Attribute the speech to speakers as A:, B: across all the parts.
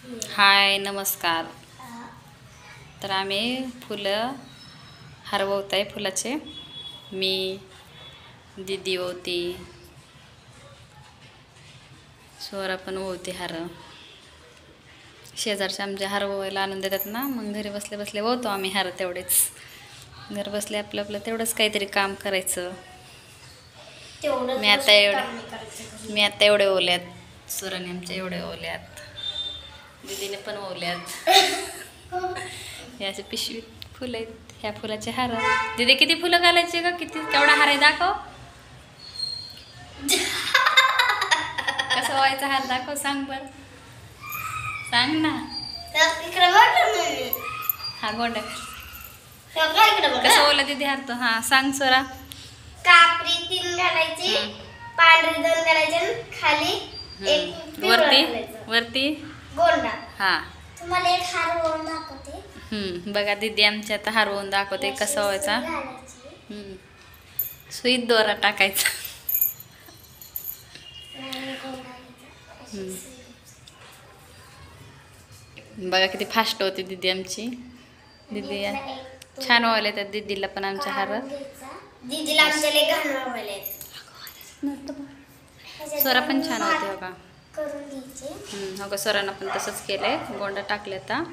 A: हाय नमस्कार. तर आम्ही फुलं हरवत आहे फुलाचे. मी दीदी होती, स्वरा पण होती. शेजारच्या आमच्या हरवायला आणून देतात ना, मग घरी बसले बसले होतो आम्ही हार. तेवढेच घर बसले आपलं आपलं तेवढंच काहीतरी काम करायचं. मी आता एवढे ओल्यात, स्वराने आमच्या एवढे ओल्यात, दीदीने पण ओल्यात. हे असे पिशवीत फुलं आहेत. ह्या फुलाचे हार. दीदी किती फुलं घालायचे का? किती केवढा हार आहे दाखव. कसं व्हायचा हार दाखव, सांग बर, सांग ना. हा गोंडा कसं ओला दीदी हार तो. हा सांग स्वरा.
B: कापरी 3 घालायची, पांढरी 2 घालायची, खाली एक
A: वरती
B: गोंडा.
A: हा
B: तुम्हाला एक हार वळून दाखवते.
A: बघा दीदी आमच्या आता हरवून दाखवते कसा व्हायचा. सुईत दोरा टाकायचा. बघा किती फास्ट होती दीदी आमची. दीदी छान व्हायला तर दीदीला पण आमच्या हार.
B: दीदीला आमच्या लय घाण व्हायले.
A: स्वरा पण छान होते बघा.
B: करून द्यायचे.
A: हो का, स्वरानं पण तसंच केलंय. गोंडा टाकले आता.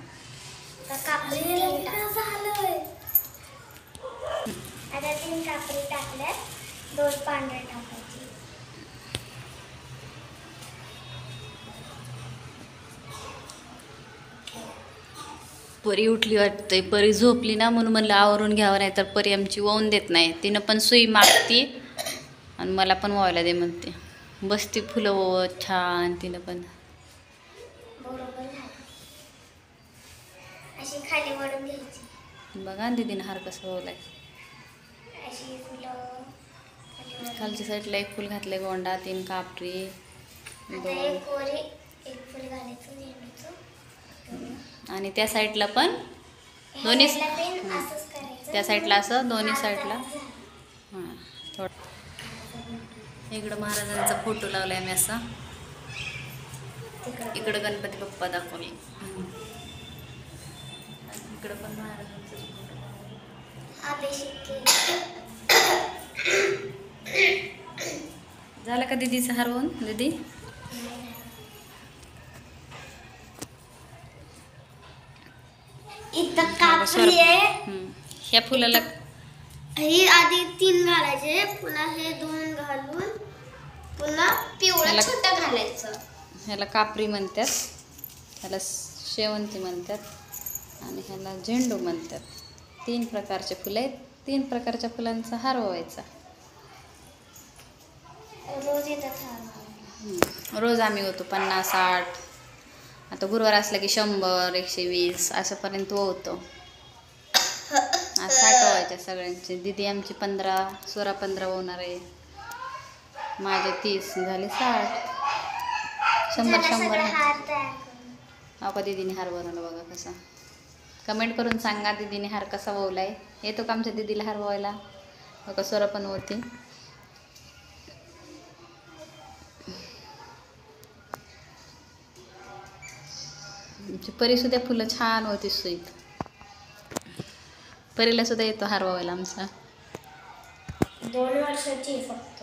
B: कापरी झालंय. आता 3 कापरी टाकल्यात, 2 पांढरे टाकायचे.
A: परी उठली वाटतंय. परी झोपली ना, म्हणून म्हणलं आवरून घ्यावं, नाही तर परी आमची वाहून देत नाही. तिनं पण सुई मागती आणि मला पण व्हायला दे म्हणते. बसती फुलं ओवत छान. तिनं पण
B: अशी खाली वळून घ्यायची.
A: बघा दीदीनं हार कसं ओवलाय.
B: अशी फुलं
A: खालच्या साईडला एक फुल घातले गोंडा, 3 कापरी,
B: एक वरी एक फुल घालायचं झेंडूचं.
A: आणि त्या साईडला पण दोन्ही, त्या साईडला असं दोन्ही साईडला. हां थोडं इकडं महाराजांचा फोटो लावलाय मी असा. इकडं गणपती बाप्पा दाखवले. इकडं पण महाराजांचा फोटो. झालं का दीदीचं हरवून? दीदी
B: इथं कापरी आहे.
A: ह्या फुलाला
B: ही आधी 3 घालायचे, पुन्हा हे 2 घालून पुन्हा पिवळं छोटं घालायचं.
A: ह्याला कापरी म्हणतात, ह्याला शेवंती म्हणतात आणि ह्याला झेंडू म्हणतात. 3 प्रकारचे फुलं आहेत. 3 प्रकारच्या फुलांचा हार व्हायचा.
B: रोज येतात.
A: रोज आम्ही होतो 50-60. आता गुरुवार असला की 100-120 अशापर्यंत होतो. आज 60 व्हायच्या सगळ्यांचे. दीदी आमची 15, स्वरा 15 होणार आहे. माझे 30 झाले 60. 100 अहो का दीदीने हार बनवला बघा कसा. कमेंट करून सांगा दीदीने हार कसा ववलाय. येतो का आमच्या दीदीला हार ववायला? बघा स्वरा पण होती. आमची परी सुद्धा फुलं छान होती सुईत. परीला सुद्धा येतो हार ववायला आमचा.
B: 2 वर्षाची फक्त.